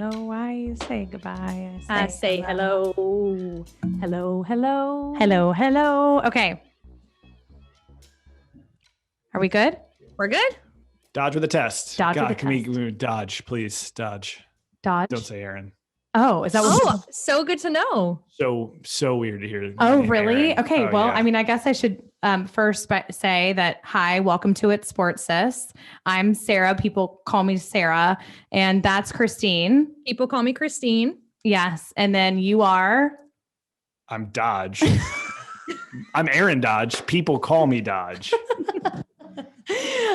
know why you say goodbye. I say hello. Hello, hello. Hello, hello. Okay. Are we good? We're good? Dodge with a test. Dodge God, with a can test. we dodge, please? Dodge. Dodge. Don't say Aaron. Oh, is that what? Oh, so good to know. So weird to hear. Oh, really? Aaron. Okay. Oh, well, yeah. I mean, I guess I should first say that, hi, welcome to It Sports Sis. I'm Sarah. People call me Sarah. And that's Christine. People call me Christine. Yes. And then you are? I'm Dodge. I'm Aaron Dodge. People call me Dodge.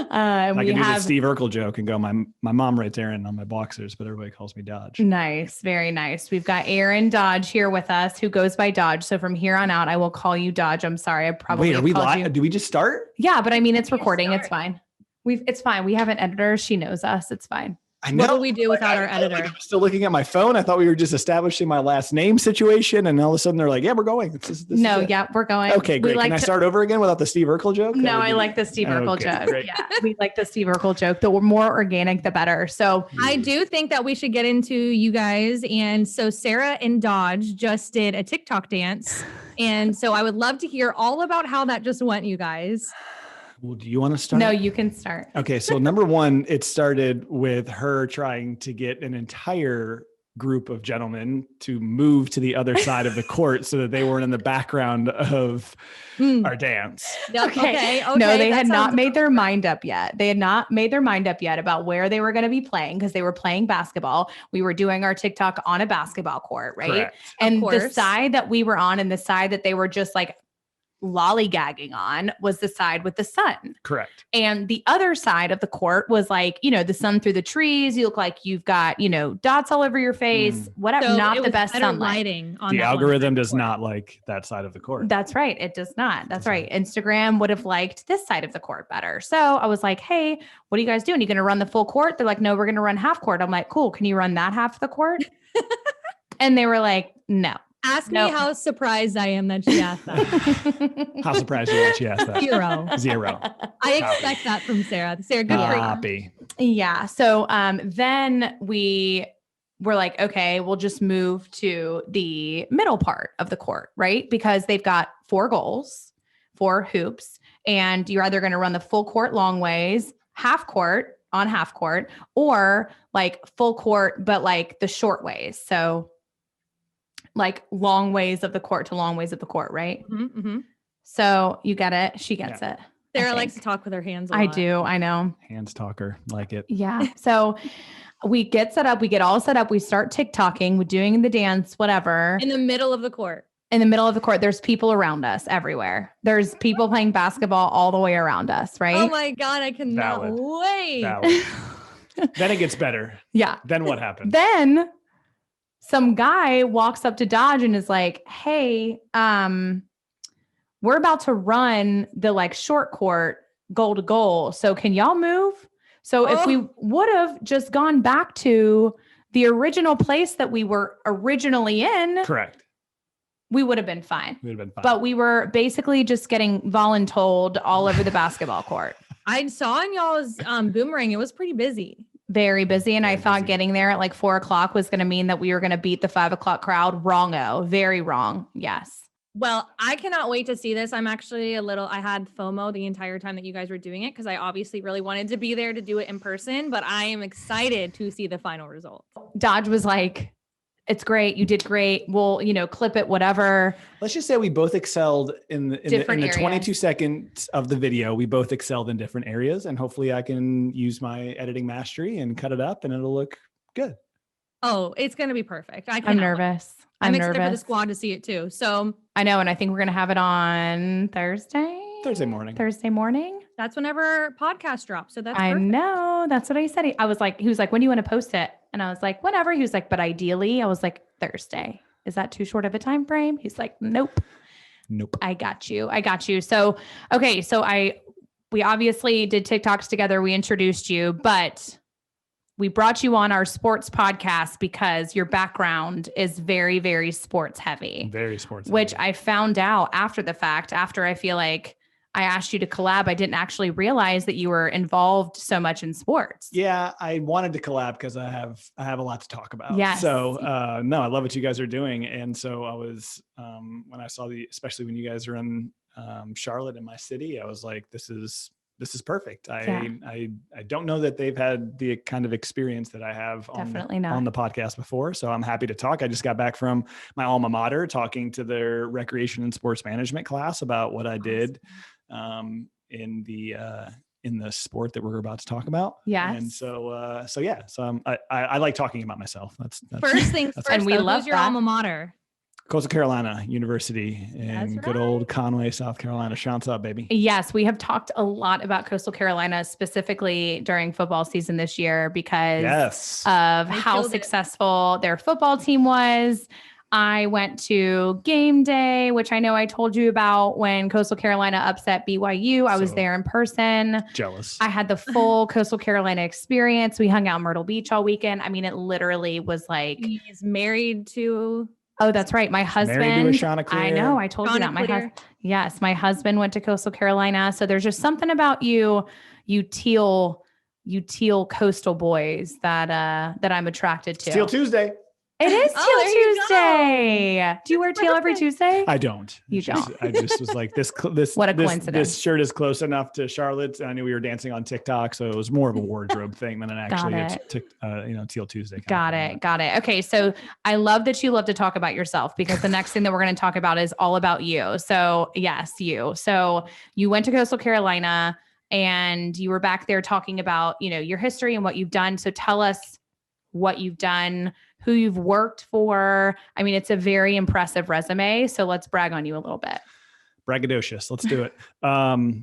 I can do the Steve Urkel joke and go, my mom writes Aaron on my boxers, but everybody calls me Dodge. Nice. Very nice. We've got Aaron Dodge here with us, who goes by Dodge. So from here on out, I will call you Dodge. I'm sorry. I probably Wait, are we live? you. Do we just start? Yeah, but I mean, it's recording. It's fine. It's fine. We have an editor. She knows us. It's fine. I know. What will we do without our editor? I'm still looking at my phone. I thought we were just establishing my last name situation. And all of a sudden they're like, yeah, we're going. We're going. Okay, great. Can I start over again without the Steve Urkel joke? No, I like the Steve Urkel joke. Great. Yeah, we like the Steve Urkel joke. The more organic, the better. So I do think that we should get into you guys. And so Sarah and Dodge just did a TikTok dance. And so I would love to hear all about how that just went, you guys. Well, do you want to start? No, you can start. Okay. So number one, it started with her trying to get an entire group of gentlemen to move to the other side of the court so that they weren't in the background of our dance. Okay. No, they had not made their mind up yet. They had not made their mind up yet about where they were going to be playing because they were playing basketball. We were doing our TikTok on a basketball court, right? Correct. And the side that we were on and the side that they were just like lollygagging on was the side with the sun. Correct. And the other side of the court was like, the sun through the trees. You look like you've got, dots all over your face, whatever. So not the best sunlight. Lighting on the algorithm does not like that side of the court. That's right. It does not. That's right. Instagram would have liked this side of the court better. So I was like, hey, what are you guys doing? You going to run the full court? They're like, no, we're going to run half court. I'm like, cool. Can you run that half of the court? And they were like, no. Ask me how surprised I am that she asked that. How surprised you that she asked that? Zero. I expect that from Sarah. Sarah, good for you. Yeah. So then we were like, okay, we'll just move to the middle part of the court, right? Because they've got 4 goals, 4 hoops, and you're either going to run the full court long ways, half court on half court, or like full court, but like the short ways. So like long ways of the court to long ways of the court, right? Mm-hmm, mm-hmm. So you get it. She gets it. Sarah likes to talk with her hands a lot. I do. I know. Hands talker. Like it. Yeah. So we get set up. We get all set up. We start TikToking. We're doing the dance, whatever. In the middle of the court. In the middle of the court. There's people around us everywhere. There's people playing basketball all the way around us, right? Oh my God. I cannot wait. Then it gets better. Yeah. Then what happens? Then some guy walks up to Dodge and is like, hey, we're about to run the like short court goal to goal. So can y'all move? So if we would have just gone back to the original place that we were originally in. Correct. We would have been fine. But we were basically just getting voluntold all over the basketball court. I saw in y'all's boomerang, it was pretty busy. Very busy. And I thought getting there at like 4:00 was going to mean that we were going to beat the 5:00 crowd. Wrong-o. Very wrong. Yes. Well, I cannot wait to see this. I'm actually I had FOMO the entire time that you guys were doing it because I obviously really wanted to be there to do it in person, but I am excited to see the final result. Dodge was like, it's great. You did great. We'll, clip it, whatever. Let's just say we both excelled in the 22 seconds of the video. We both excelled in different areas, and hopefully I can use my editing mastery and cut it up and it'll look good. Oh, it's going to be perfect. I'm nervous. I'm excited for the squad to see it too. So I know. And I think we're going to have it on Thursday morning. That's whenever podcast drops. So that's perfect. I know. That's what I said. He was like, when do you want to post it? And I was like, whenever. He was like, but ideally, I was like, Thursday. Is that too short of a time frame? He's like, nope. I got you. So, okay. So we obviously did TikToks together. We introduced you, but we brought you on our sports podcast because your background is very, very sports heavy. Very sports heavy. Which I found out after the fact, after I feel like I asked you to collab. I didn't actually realize that you were involved so much in sports. Yeah, I wanted to collab because I have a lot to talk about. Yes. So no, I love what you guys are doing. And so I was when I saw especially when you guys are in Charlotte in my city, I was like, this is perfect. I don't know that they've had the kind of experience that I have on the podcast before. So I'm happy to talk. I just got back from my alma mater talking to their recreation and sports management class about what I did in the sport that we're about to talk about. Yes. And so I like talking about myself. That's first things first. And we love your alma mater. Coastal Carolina University in good old Conway, South Carolina. Shouts out, baby. Yes, we have talked a lot about Coastal Carolina, specifically during football season this year because of how successful their football team was. I went to game day, which I know I told you about when Coastal Carolina upset BYU. I was there in person. Jealous. I had the full Coastal Carolina experience. We hung out in Myrtle Beach all weekend. I mean, it literally was like... He's married to... Oh, that's right. My husband. Married to a Chanticleer. I know. I told you that. Yes, my husband went to Coastal Carolina. So there's just something about you teal coastal boys that I'm attracted to. It's Teal Tuesday. It is Teal Tuesday. Do you wear teal every Tuesday? I don't. You don't. I just was like, this. What a coincidence. This shirt is close enough to Charlotte. I knew we were dancing on TikTok, so it was more of a wardrobe thing than an actually Teal Tuesday. Got it. Okay, so I love that you love to talk about yourself because the next thing that we're going to talk about is all about you. So yes, you. So you went to Coastal Carolina and you were back there talking about, your history and what you've done. So tell us what you've done, who you've worked for. I mean, it's a very impressive resume. So let's brag on you a little bit. Braggadocious. Let's do it.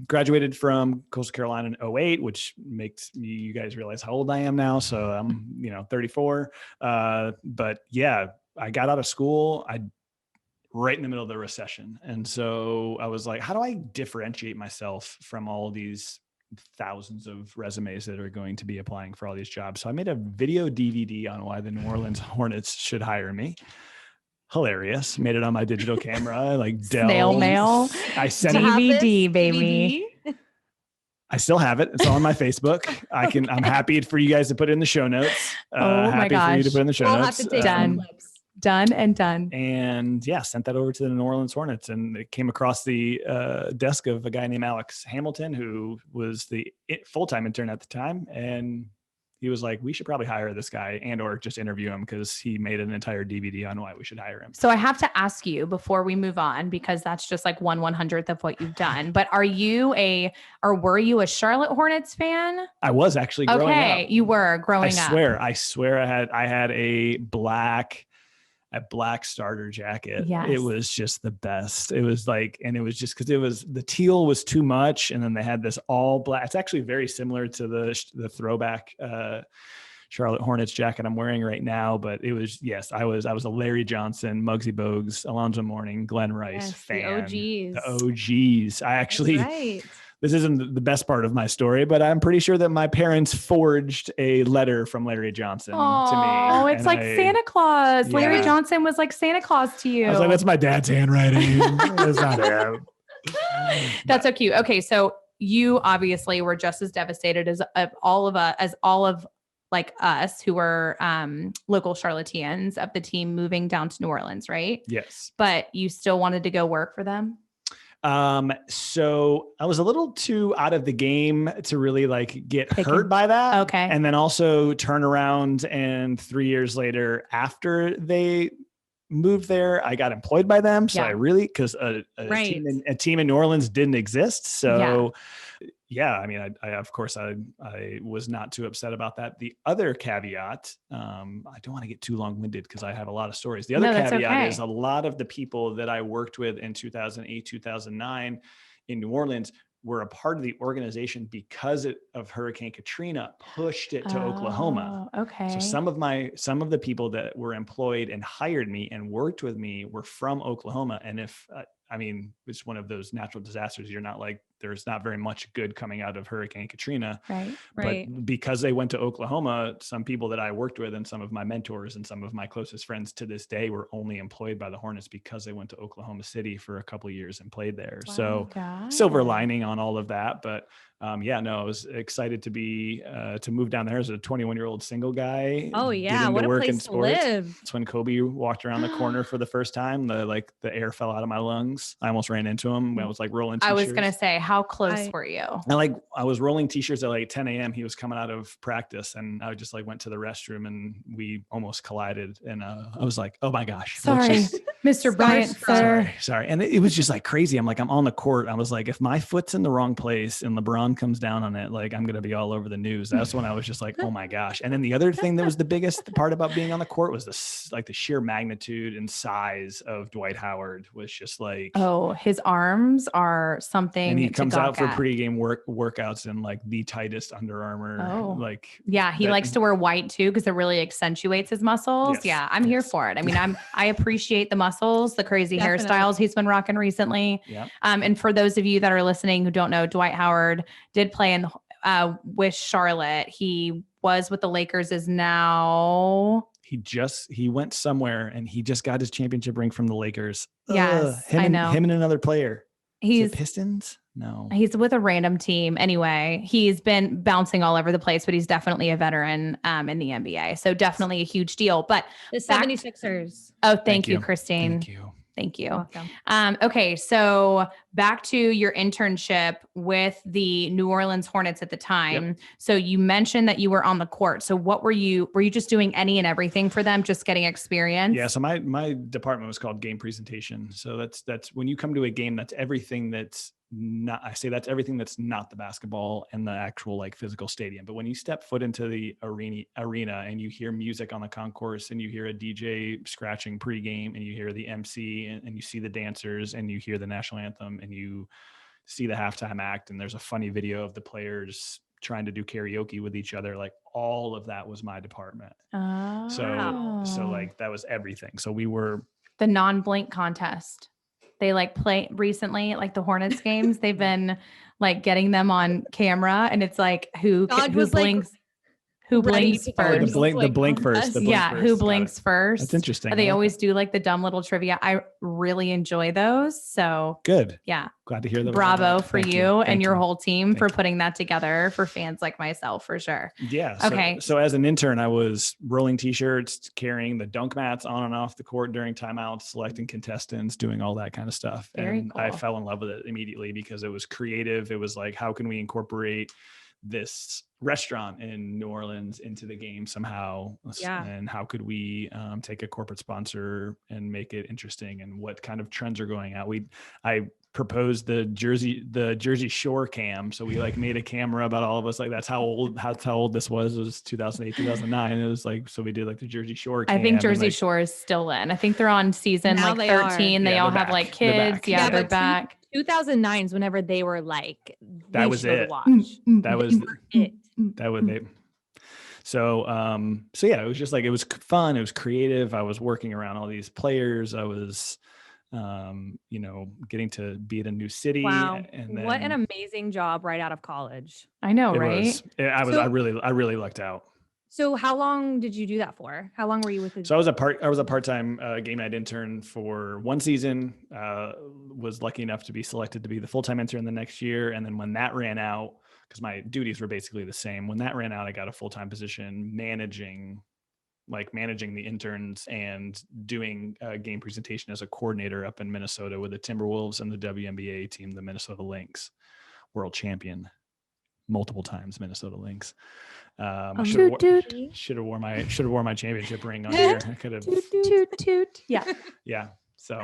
Graduated from Coastal Carolina in 2008, which makes you guys realize how old I am now. So I'm, 34. But yeah, I got out of school. Right in the middle of the recession. And so I was like, how do I differentiate myself from all these thousands of resumes that are going to be applying for all these jobs? So I made a video DVD on why the New Orleans Hornets should hire me. Hilarious. Made it on my digital camera, like Dell. Snail mail. I sent DVD, baby. I still have it. It's on my Facebook. I'm happy for you guys to put it in the show notes. Happy for you to put in the show notes. Have to take some clips. Done and done. And sent that over to the New Orleans Hornets, and it came across the desk of a guy named Alex Hamilton, who was the full-time intern at the time. And he was like, we should probably hire this guy or just interview him because he made an entire DVD on why we should hire him. So I have to ask you before we move on, because that's just like 1/100th of what you've done. But were you a Charlotte Hornets fan? I was actually growing up. Okay, you were growing up. I swear I had a black starter jacket. Yes. It was just the best. It was like, and it was just because the teal was too much. And then they had this all black. It's actually very similar to the throwback Charlotte Hornets jacket I'm wearing right now. But it was, I was a Larry Johnson, Muggsy Bogues, Alonzo Mourning, Glenn Rice fan. The OGs. I actually, this isn't the best part of my story, but I'm pretty sure that my parents forged a letter from Larry Johnson to me. Oh, it's like Santa Claus. Yeah. Larry Johnson was like Santa Claus to you. I was like, that's my dad's handwriting. That's not him. That's so cute. Okay, so you obviously were just as devastated as all of like us who were local Charlotteans of the team moving down to New Orleans, right? Yes. But you still wanted to go work for them? So I was a little too out of the game to really like get hurt by that. Okay. And then also turn around and 3 years later after they moved there, I got employed by them. So because a team in New Orleans didn't exist. So I mean, I of course I was not too upset about that. The other caveat, I don't want to get too long-winded because I have a lot of stories. The other caveat is a lot of the people that I worked with in 2008, 2009 in New Orleans were a part of the organization because of Hurricane Katrina pushed it to Oklahoma. Okay. So some of the people that were employed and hired me and worked with me were from Oklahoma. And if, it's one of those natural disasters. You're not like there's not very much good coming out of Hurricane Katrina. Right. But because they went to Oklahoma, some people that I worked with and some of my mentors and some of my closest friends to this day were only employed by the Hornets because they went to Oklahoma City for a couple of years and played there. Wow, so God. silver lining on all of that. But I was excited to be to move down there as a 21-year-old single guy. Oh yeah, what a place to live. That's when Kobe walked around the corner for the first time. The air fell out of my lungs. I almost ran into him. I was like rolling t-shirts. I was gonna say, how close were you? And I was rolling t-shirts at like 10 a.m. He was coming out of practice, and I just like went to the restroom, and we almost collided. And I was like, oh my gosh, sorry, Mr. Bryant, sir. Sorry. And it was just like crazy. I'm like, I'm on the court. I was like, if my foot's in the wrong place and LeBron comes down on it, like I'm gonna be all over the news. That's when I was just like, oh my gosh. And then the other thing that was the biggest part about being on the court was the sheer magnitude and size of Dwight Howard was just like, oh, his arms are something. And he comes out for at. pregame workouts in like the tightest Under Armour. Oh. Like, yeah, he likes to wear white too because it really accentuates his muscles. Yes, yeah, I'm here for it. I mean, I appreciate the muscles, the crazy hairstyles he's been rocking recently. Yeah. And for those of you that are listening who don't know, Dwight Howard did play in with Charlotte. He was with the Lakers. Is now. He went somewhere and he just got his championship ring from the Lakers. Yes, I know. Him and another player. He's Pistons. No, he's with a random team. Anyway, he's been bouncing all over the place, but he's definitely a veteran in the NBA. So definitely a huge deal. But the 76ers. Thank you, Christine. Thank you. Welcome. Okay. So back to your internship with the New Orleans Hornets at the time. Yep. So you mentioned that you were on the court. So what were you just doing any and everything for them? Just getting experience? Yeah. So my department was called game presentation. So that's when you come to a game, that's everything that's everything that's not the basketball and the actual like physical stadium. But when you step foot into the arena and you hear music on the concourse and you hear a DJ scratching pregame and you hear the MC and you see the dancers and you hear the national anthem and you see the halftime act and there's a funny video of the players trying to do karaoke with each other, like all of that was my department. Oh. So like that was everything. So we were the non-blink contest. They like play recently, like the Hornets games. They've been like getting them on camera, and it's like who blinks. Who blinks first? The blink first. Who blinks first? That's interesting. They always do like the dumb little trivia. I really enjoy those. So good. Yeah. Glad to hear that. Bravo for you and your whole team for putting that together for fans like myself, for sure. Yeah. Okay. So as an intern, I was rolling t-shirts, carrying the dunk mats on and off the court during timeouts, selecting contestants, doing all that kind of stuff. Very cool. I fell in love with it immediately because it was creative. It was like, how can we incorporate this restaurant in New Orleans into the game somehow? Yeah. And how could we take a corporate sponsor and make it interesting, and what kind of trends are going out? I proposed the Jersey Shore cam. So we like made a camera about all of us. Like that's how old this was. It was 2008, 2009. It was like, so we did like the Jersey Shore cam. I think Jersey Shore is still in. I think they're on season now like 13. They all have like kids. They're back. 2009 is whenever they were like, that was it. That was it. That was it. So yeah, it was just like, it was fun. It was creative. I was working around all these players. I was, getting to be in a new city. Wow. And then, what an amazing job right out of college. I know, right? I really lucked out. So how long did you do that for? How long were you with? So I was a part-time game night intern for one season. Was lucky enough to be selected to be the full-time intern the next year. And then when that ran out, because my duties were basically the same, when that ran out, I got a full-time position managing the interns and doing a game presentation as a coordinator up in Minnesota with the Timberwolves and the WNBA team, the Minnesota Lynx, world champion multiple times, Minnesota Lynx. Should have worn my championship ring on here. I could have. Toot. Yeah. Yeah. So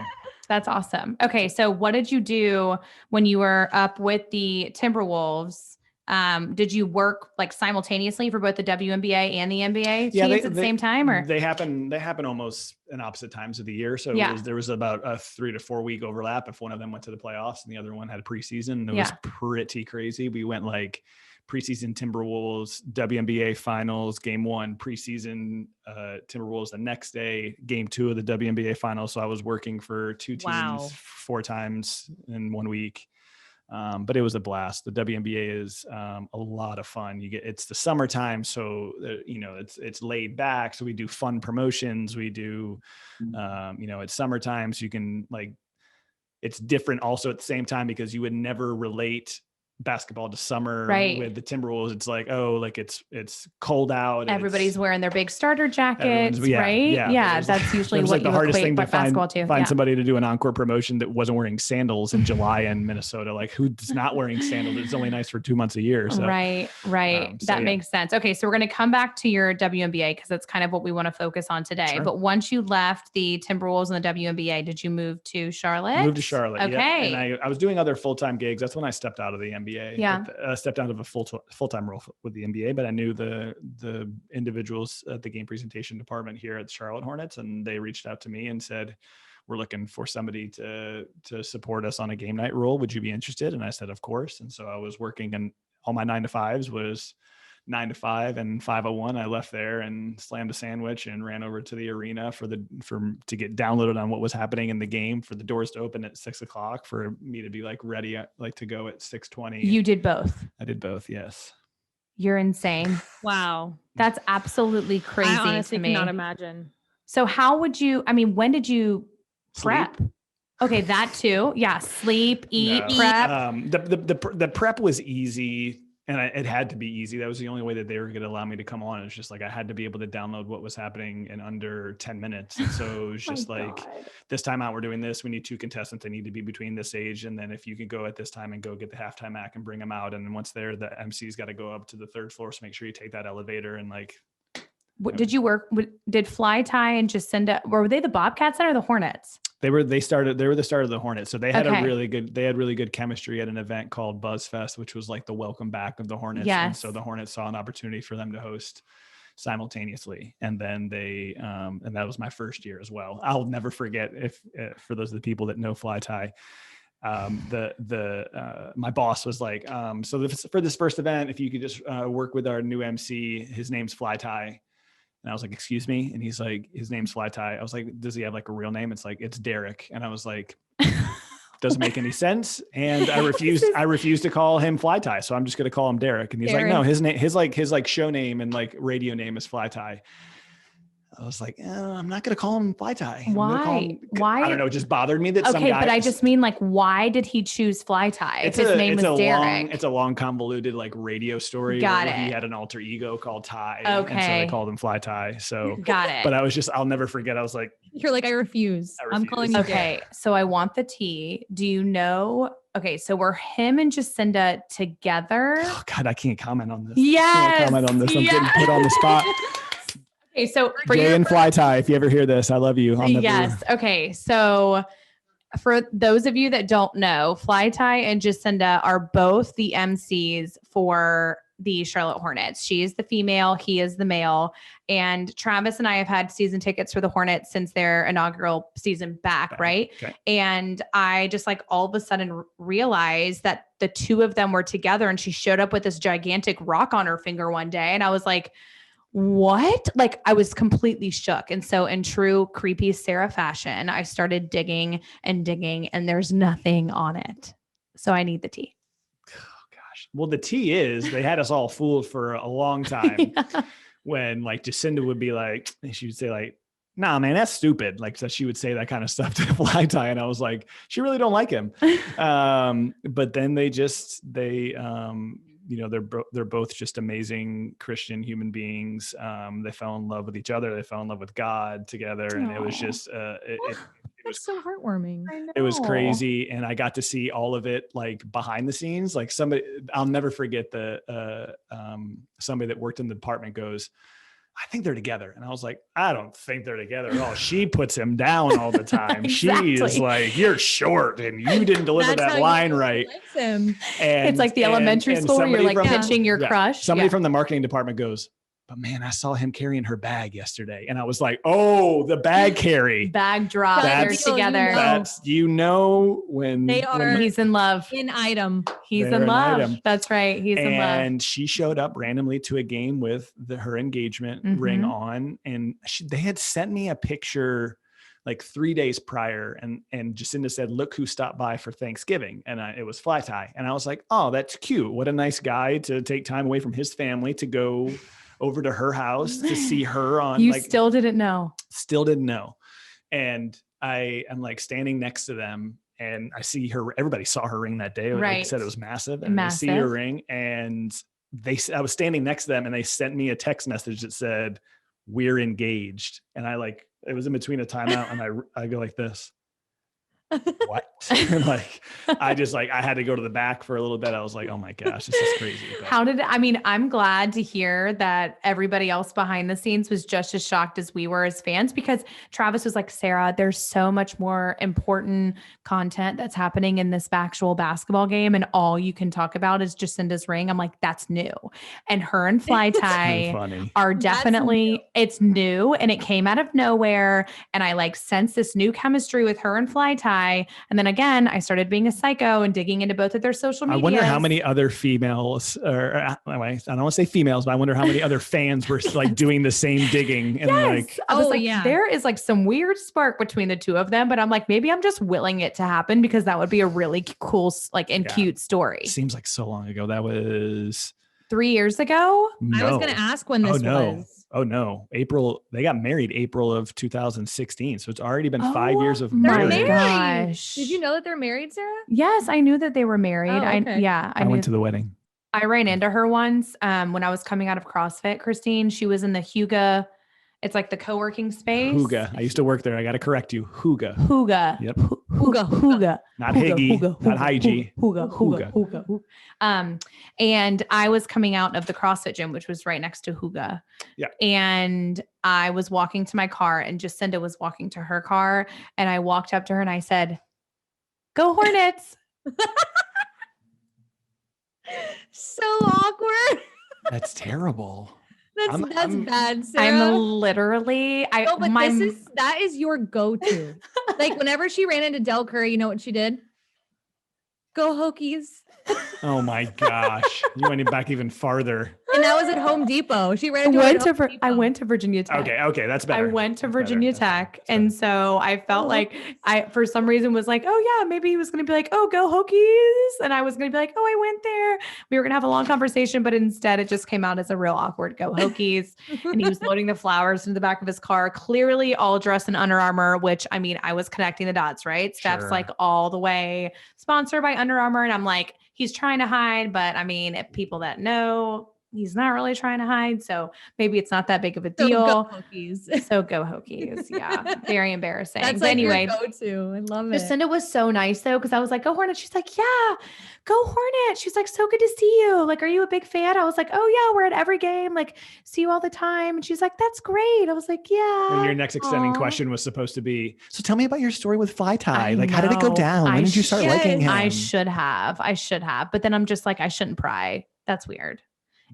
that's awesome. Okay. So what did you do when you were up with the Timberwolves? Did you work like simultaneously for both the WNBA and the NBA teams at the same time, or they happen almost in opposite times of the year? So there was about a 3 to 4 week overlap if one of them went to the playoffs and the other one had a preseason. It was pretty crazy. We went like preseason Timberwolves, WNBA finals, game 1, preseason Timberwolves the next day, game 2 of the WNBA finals. So I was working for 2 teams 4 times in 1 week. But it was a blast. The WNBA is a lot of fun. It's the summertime, so it's laid back. So we do fun promotions. We do, it's summertime, so you can it's different also at the same time, because you would never relate basketball to summer with the Timberwolves. It's like, it's cold out. Everybody's wearing their big starter jackets, right? Yeah. That's usually what the you hardest equate thing to basketball to. Find somebody to do an encore promotion that wasn't wearing sandals in July in Minnesota. Like, who's not wearing sandals? It's only nice for 2 months a year. So. Right. That makes sense. Okay. So we're going to come back to your WNBA because that's kind of what we want to focus on today. Sure. But once you left the Timberwolves and the WNBA, did you move to Charlotte? Moved to Charlotte. Okay. Yep. And I was doing other full-time gigs. That's when I stepped out of the NBA. Yeah. Stepped out of a full-time role with the NBA, but I knew the individuals at the game presentation department here at the Charlotte Hornets, and they reached out to me and said, we're looking for somebody to support us on a game night role. Would you be interested? And I said, of course. And so I was working, and all my 9 to 5s was 9 to 5 and 5:01. I left there and slammed a sandwich and ran over to the arena to get downloaded on what was happening in the game, for the doors to open at 6:00, for me to be ready, to go at 6:20. You did both. I did both. Yes. You're insane. Wow. That's absolutely crazy. I honestly to me. cannot imagine. So when did you prep? Sleep. Okay. That too. Yeah. Sleep, eat, No. prep. The prep was easy. And it had to be easy. That was the only way that they were going to allow me to come on. It's just I had to be able to download what was happening in under 10 minutes. And so it was just this time out, we're doing this. We need 2 contestants. They need to be between this age. And then if you can go at this time and go get the halftime act and bring them out. And then once they're, the MC's got to go up to the 3rd floor. So make sure you take that elevator and Did you work? Did Fly Tie and Jacinda, were they the Bobcats then or the Hornets? They were the start of the Hornets. So they had Okay. really good chemistry at an event called BuzzFest, which was the welcome back of the Hornets. Yes. And so the Hornets saw an opportunity for them to host simultaneously. And then they, and that was my first year as well. I'll never forget, for those of the people that know Fly Tie, my boss was like, for this first event, if you could just work with our new MC, his name's Fly Tie. And I was like, excuse me. And he's like, his name's Fly Tie. I was like, does he have a real name? It's it's Derek. And I was like, doesn't make any sense. And I refused to call him Fly Tie. So I'm just going to call him Derek. And he's like, no, his name, his show name and radio name is Fly Tie. I was like, I'm not going to call him Fly Tie. Why? I don't know. It just bothered me that some guy. But I just mean why did he choose Fly Tie? If his name was Derek. It's a long convoluted radio story. Got it. He had an alter ego called Ty. Okay. And so they called him Fly Tie. So got it. But I'll never forget. I was like, you're like, I refuse. I'm calling you Okay. So I want the tea. Do you know? Okay. So were him and Jacinda together? Oh God, I can't comment on this. Yes. I can't comment on this. I'm getting put on the spot. Okay, so for Jay and Fly Tie, if you ever hear this, I love you. Yes. Okay. So for those of you that don't know, Fly Tie and Jacinda are both the MCs for the Charlotte Hornets. She is the female, he is the male. And Travis and I have had season tickets for the Hornets since their inaugural season back, right? Okay. And I just all of a sudden realized that the two of them were together, and she showed up with this gigantic rock on her finger one day. And I was like, what? I was completely shook. And so in true creepy Sarah fashion, I started digging, and there's nothing on it. So I need the tea. Oh gosh. Well, the tea is they had us all fooled for a long time. Yeah. When Jacinda would be she would say nah, man, that's stupid. So she would say that kind of stuff to Fly Tie. And I was like, she really don't like him. But then they're both just amazing Christian human beings. They fell in love with each other. They fell in love with God together. And it was just, it was so heartwarming. It was crazy. And I got to see all of it behind the scenes. I'll never forget somebody that worked in the department goes, I think they're together. And I was like, I don't think they're together at all. She puts him down all the time. Exactly. She is like, you're short and you didn't deliver that line right. Him. And it's like the elementary school where you're pitching your crush. Somebody from the marketing department goes, but man, I saw him carrying her bag yesterday. And I was like, oh, the bag carry. Bag drop. They're together. That's, when they are. He's in love. In item. He's in love. That's right. He's in love. And she showed up randomly to a game with her engagement ring on. And they had sent me a picture like 3 days prior. And Jacinda said, look who stopped by for Thanksgiving. And it was Fly Tie. And I was like, oh, that's cute. What a nice guy to take time away from his family to go over to her house to see her on. You like, still didn't know. Still didn't know. And I am like standing next to them and I see her, everybody saw her ring that day. Like I said, it was massive. And I see her ring and I was standing next to them and they sent me a text message that said, we're engaged. And it was in between a timeout and I go like this. What? And I had to go to the back for a little bit. I was like, oh my gosh, this is crazy. But I'm glad to hear that everybody else behind the scenes was just as shocked as we were as fans, because Travis was like, Sarah, there's so much more important content that's happening in this actual basketball game. And all you can talk about is Jacinda's ring. I'm like, that's new. And her and Fly Tie are definitely, it's new and it came out of nowhere. And I sense this new chemistry with her and Fly Tie. And then again, I started being a psycho and digging into both of their social media. I wonder how many other females, or I don't want to say females, but I wonder how many other fans were doing the same digging. And I was there is some weird spark between the two of them, but I'm like, maybe I'm just willing it to happen because that would be a really cool, cute story. Seems like so long ago. That was 3 years ago. No. I was going to ask when this was. Oh no, they got married April of 2016. So it's already been 5 years of marriage. marriage. Gosh. Did you know that they're married, Sarah? Yes, I knew that they were married. Oh, okay. I went to the wedding. I ran into her once when I was coming out of CrossFit, Christine. She was in the Huga. It's like the co-working space. Huga. I used to work there. I got to correct you. Huga. Yep. Huga. Not Higgy. Not Hygie. Huga. And I was coming out of the CrossFit gym, which was right next to Huga. Yeah. And I was walking to my car and Jacinda was walking to her car. And I walked up to her and I said, "Go Hornets." So awkward. That's terrible. That's bad, Sarah. I'm literally, that is your go-to. Whenever she ran into Del Curry, you know what she did? Go Hokies. Oh my gosh. You went back even farther. And that was at Home Depot. She ran into I went to Virginia Tech. Okay. That's better. I went to Virginia Tech. And so I felt like I, for some reason was like, oh yeah, maybe he was going to be like, oh, go Hokies. And I was going to be like, oh, I went there. We were going to have a long conversation, but instead it just came out as a real awkward go Hokies. And he was loading the flowers into the back of his car, clearly all dressed in Under Armour, which I was connecting the dots, right? Steps all the way sponsored by Under Armour. And I'm like, he's trying to hide, but if people that know, he's not really trying to hide. So maybe it's not that big of a deal. So go Hokies. Yeah. Very embarrassing. That's but anyway, your go-to. I love it. Jacinda was so nice though. Cause I was like, go Hornets. She's like, yeah, go Hornets. She's like, so good to see you. Like, are you a big fan? I was like, oh yeah, we're at every game. Like, see you all the time. And she's like, that's great. I was like, yeah. And your next extending question was supposed to be, so tell me about your story with Fly Tie. How did it go down? When did you start liking him? I should have. But then I'm just like, I shouldn't pry. That's weird.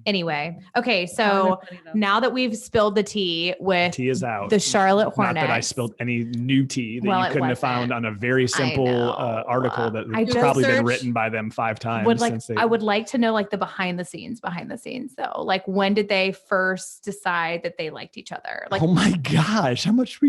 Anyway, okay, so now that we've spilled the tea with tea is out. The Charlotte Hornets. Not that I spilled any new tea that you couldn't have found on a very simple article that has probably been written by them 5 times. I would like to know the behind the scenes though. When did they first decide that they liked each other? Oh my gosh, how much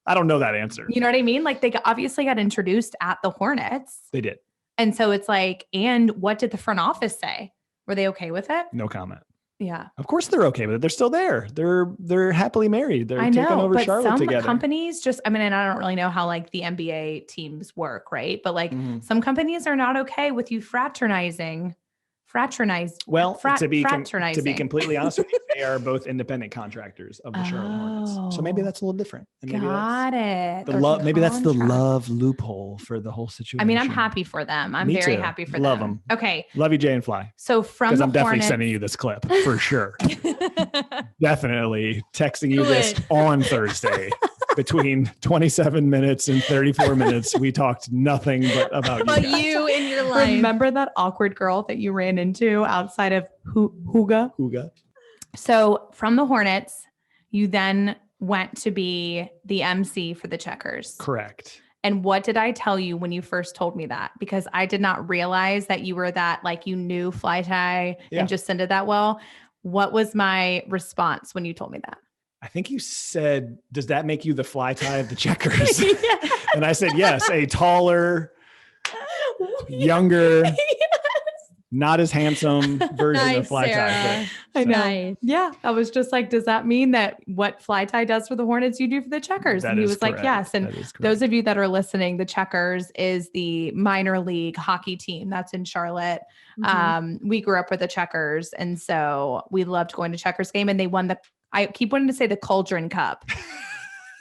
I don't know that answer. You know what I mean? They obviously got introduced at the Hornets. They did. And so it's and what did the front office say? Were they okay with it? No comment. Yeah. Of course they're okay with it. They're still there. They're happily married. They're taking over Charlotte together. Some companies and I don't really know how the NBA teams work, right? But some companies are not okay with you fraternizing. Well, to be completely honest with you, they are both independent contractors of the Charlotte Hornets. So maybe that's a little different. And Got it. Maybe that's the love loophole for the whole situation. I'm happy for them. I'm very happy for them. Love them. Okay. Love you, Jay and Fly. So because I'm definitely sending you this clip for sure. Definitely texting you this on Thursday. Between 27 minutes and 34 minutes, we talked nothing but about you in your life. Remember that awkward girl that you ran into outside of Huga? So from the Hornets, you then went to be the MC for the Checkers. Correct. And what did I tell you when you first told me that? Because I did not realize that you were that, you knew Fly Tie and Jacinda that well. What was my response when you told me that? I think you said, does that make you the fly tie of the Checkers? Yeah. And I said, yes, a taller, younger, not as handsome version of Nice, fly tie. Sarah. I know. Nice. Yeah. I was just like, does that mean that what fly tie does for the Hornets, you do for the Checkers? That And he is was like, correct. yes. And That is correct. those of you that are listening, the Checkers is the minor league hockey team that's in Charlotte. We grew up with the Checkers. And so we loved going to Checkers game, and they won I keep wanting to say the Cauldron Cup,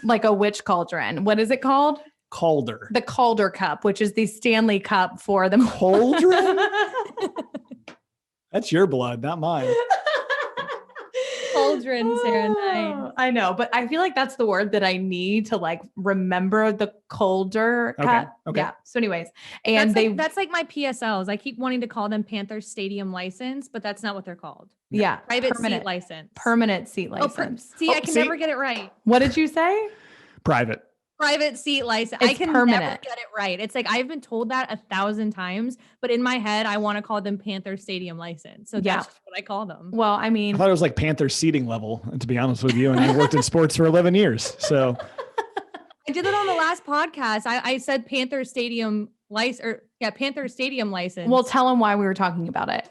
like a witch cauldron. What is it called? Calder. The Calder Cup, which is the Stanley Cup for the Cauldron? That's your blood, not mine. Cauldron, Sarah. Nice. I know, but I feel like that's the word that I need to like remember the Calder Cup. Okay. Yeah. So anyways, and That's like my PSLs. I keep wanting to call them Panther Stadium license, but that's not what they're called. yeah, Private seat license. permanent seat Oh, license. I can never get it right. What did you say? Private. Private seat license. I It's can never permanent. get it right. It's like I've been told that 1,000 times, but in my head, I want to call them Panther Stadium license. So Yeah. that's just what I call them. Well, I I mean, thought it was like Panther seating level, to be honest with you. And I worked in sports for 11 years. So I did it on the last podcast. I said Panther Stadium license, Panther Stadium license. well, tell them why we were talking about it.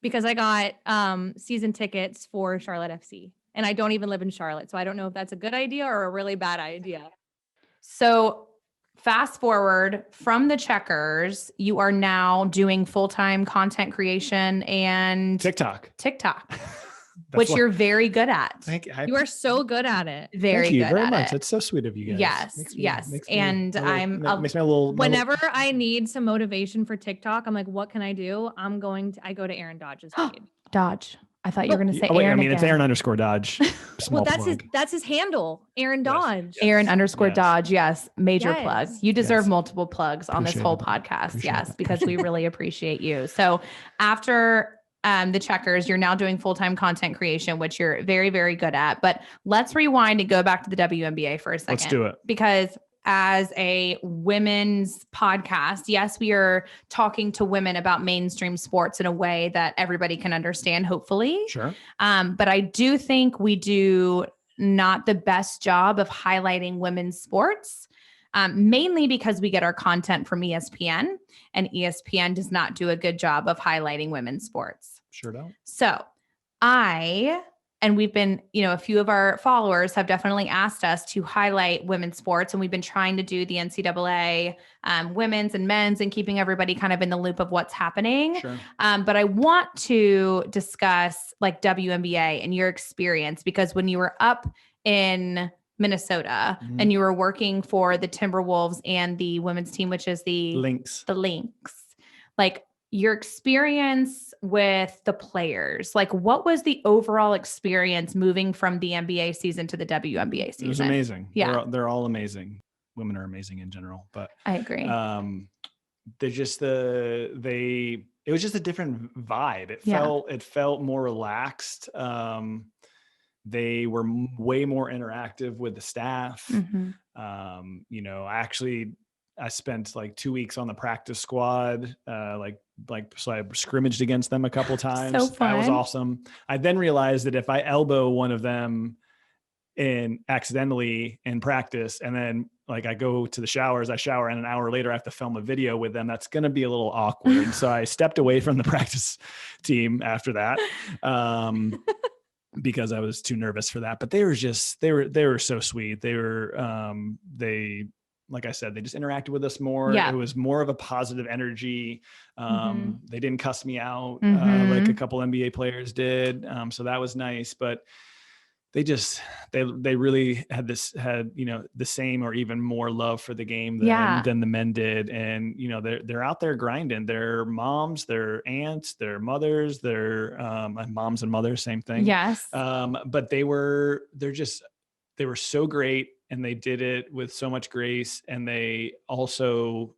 Because I got season tickets for Charlotte FC, and I don't even live in Charlotte, so I don't know if that's a good idea or a really bad idea. So fast forward from the Checkers, you are now doing full-time content creation and TikTok. which what- you're very good at. Thank you. You are so good at it. Very Thank you good very at much. it. That's so sweet of you guys. Yes, yes. And makes me a little. Whenever I need some motivation for TikTok, I'm like, what can I do? I go to Aaron Dodge's page. Dodge. I thought you were going to say Oh, wait, Aaron. I mean, it's again. Aaron_Dodge. Small Well, plug. that's his handle, Aaron Dodge. Aaron Yes. _Dodge. Yes. Major Yes. plug. You deserve Yes. multiple plugs on this Appreciate whole it. podcast. Appreciate Yes, it. because we really appreciate you. So after the Checkers, you're now doing full-time content creation, which you're very, very good at. But let's rewind and go back to the WNBA for a second. Let's do it. Because as a women's podcast, yes, we are talking to women about mainstream sports in a way that everybody can understand, hopefully. Sure. But I do think we do not the best job of highlighting women's sports, mainly because we get our content from ESPN, and ESPN does not do a good job of highlighting women's sports. Sure don't. So we've been, a few of our followers have definitely asked us to highlight women's sports, and we've been trying to do the NCAA women's and men's and keeping everybody kind of in the loop of what's happening. Sure. But I want to discuss like WNBA and your experience, because when you were up in Minnesota Mhm. and you were working for the Timberwolves and the women's team, which is the Links. Lynx, like your experience with the players, like what was the overall experience moving from the NBA season to the WNBA season? It was amazing. Yeah. They're all amazing. Women are amazing in general, but I agree. they're just it was just a different vibe. It felt more relaxed. They were way more interactive with the staff. Mhm. I spent like 2 weeks on the practice squad. So I scrimmaged against them a couple times. So That was fun. awesome. I then realized that if I elbow one of them accidentally in practice, and then like I go to the showers, I shower, and an hour later I have to film a video with them, that's going to be a little awkward. So I stepped away from the practice team after that. Because I was too nervous for that, but they were so sweet. Like I said, they just interacted with us more. Yeah. It was more of a positive energy. Mhm. They didn't cuss me out Mhm. like a couple NBA players did. So that was nice, but they really had the same or even more love for the game than the men did. And, they're out there grinding. Their moms, their aunts, their mothers, their moms and mothers, same thing. Yes. But they were so great, and they did it with so much grace. And they also,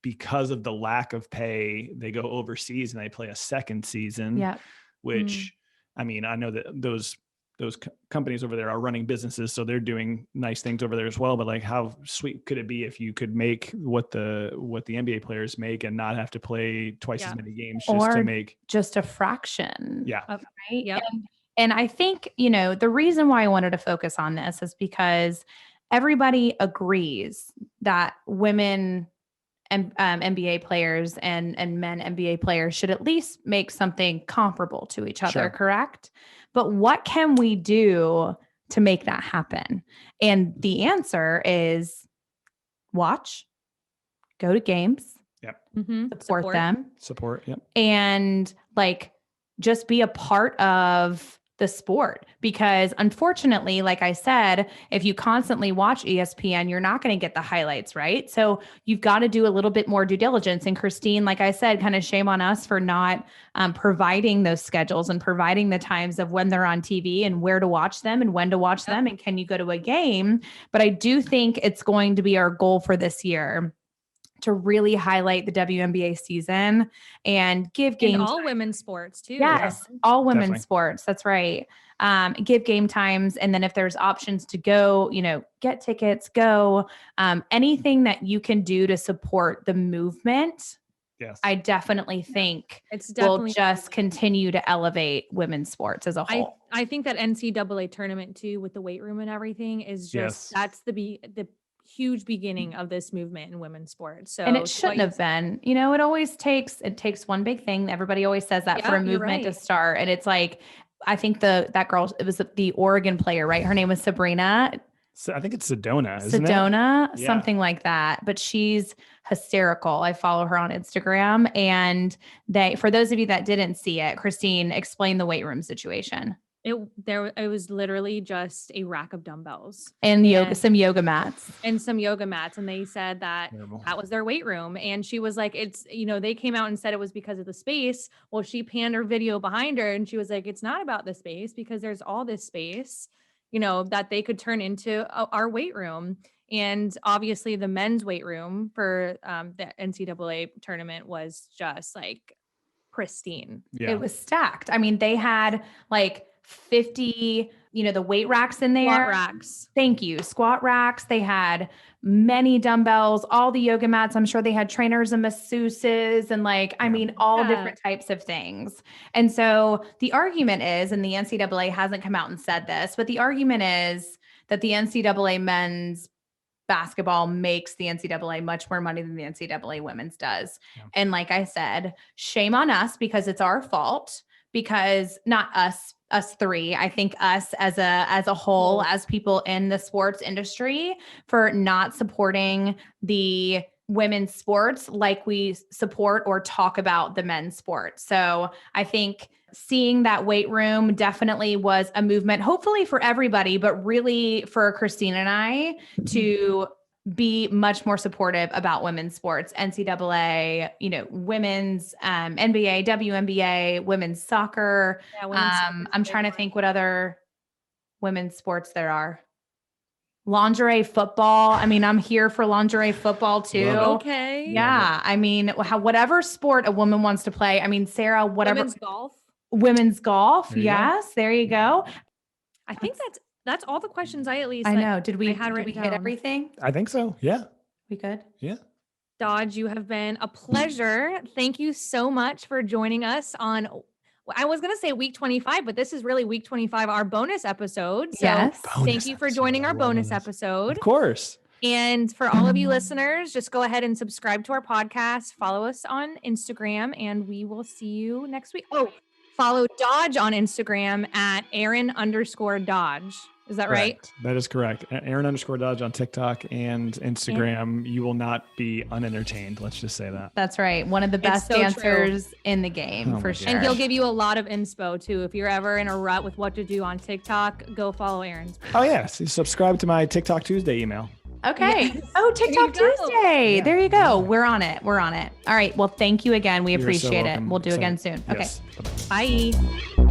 because of the lack of pay, they go overseas and they play a second season, Yeah. which, I mean, I know that those companies over there are running businesses, so they're doing nice things over there as well. But like, how sweet could it be if you could make what the NBA players make and not have to play twice as many games just to make just a fraction. Yeah. Right. Yep. And I think, the reason why I wanted to focus on this is because everybody agrees that women and NBA players and men NBA players should at least make something comparable to each other, Sure. correct? But what can we do to make that happen? And the answer is watch, go to games, support them, Yep. and just be a part of the sport. Because unfortunately, like I said, if you constantly watch ESPN, you're not going to get the highlights, right? So you've got to do a little bit more due diligence. And Christine, like I said, kind of shame on us for not providing those schedules and providing the times of when they're on TV and where to watch them and when to watch them. And can you go to a game? But I do think it's going to be our goal for this year to really highlight the WNBA season and give game and all women's sports too. Yes, all women's Definitely. sports. That's right. Give game times. And then if there's options to go, get tickets, go, anything that you can do to support the movement. Yes. I definitely think It's definitely will just continue to elevate women's sports as a whole. I think that NCAA tournament too, with the weight room and everything, is just that's the huge beginning of this movement in women's sports. So, and it shouldn't have been, it always takes one big thing. Everybody always says that for a movement to start. And it's like, I think that girl, it was the Oregon player, right? Her name was Sabrina. So I think it's Sedona, isn't it? Sedona, something like that. But she's hysterical. I follow her on Instagram, and for those of you that didn't see it, Christine, explain the weight room situation. It was literally just a rack of dumbbells and some yoga mats. And they said that that was their weight room. And she was like, it's, they came out and said it was because of the space. Well, she panned her video behind her and she was like, it's not about the space, because there's all this space, that they could turn into our weight room. And obviously the men's weight room for the NCAA tournament was just like pristine. Yeah. It was stacked. I mean, they had 50, the weight racks in there. Squat racks. Thank you. Squat racks. They had many dumbbells, all the yoga mats. I'm sure they had trainers and masseuses and all different types of things. And so the argument is, and the NCAA hasn't come out and said this, but the argument is that the NCAA men's basketball makes the NCAA much more money than the NCAA women's does. Yeah. And like I said, shame on us, because it's our fault, because not us three, I think us as a whole, as people in the sports industry, for not supporting the women's sports like we support or talk about the men's sport. So I think seeing that weight room definitely was a movement, hopefully for everybody, but really for Christine and I to be much more supportive about women's sports, NCAA, women's NBA, WNBA, women's soccer. I'm trying to think what other women's sports there are. Lingerie football. I mean, I'm here for lingerie football too. Okay. Yeah. I mean, whatever sport a woman wants to play. I mean, Sarah, whatever. Women's golf. Yes. There you go. I think that's all the questions I know. Did we hit down. everything? I think so. Yeah. We good? Yeah. Dodge, you have been a pleasure. Thank you so much for joining us on, I was going to say week 25, but this is really week 25, our bonus episode. So yes. Thank you for joining our bonus episode. Of course. And for all of you listeners, just go ahead and subscribe to our podcast, follow us on Instagram, and we will see you next week. Oh, follow Dodge on Instagram at Aaron_Dodge. Is that right? That is correct. Aaron_Dodge on TikTok and Instagram. You will not be unentertained. Let's just say that. That's right. One of the best dancers in the game, for sure. And he'll give you a lot of inspo too. If you're ever in a rut with what to do on TikTok, go follow Aaron's. Oh yes. Subscribe to my TikTok Tuesday email. Okay. Yes. Oh, TikTok Tuesday. Yeah. There you go. We're on it. All right. Well, thank you again. We appreciate it. We'll do again soon. Yes. Okay. Bye.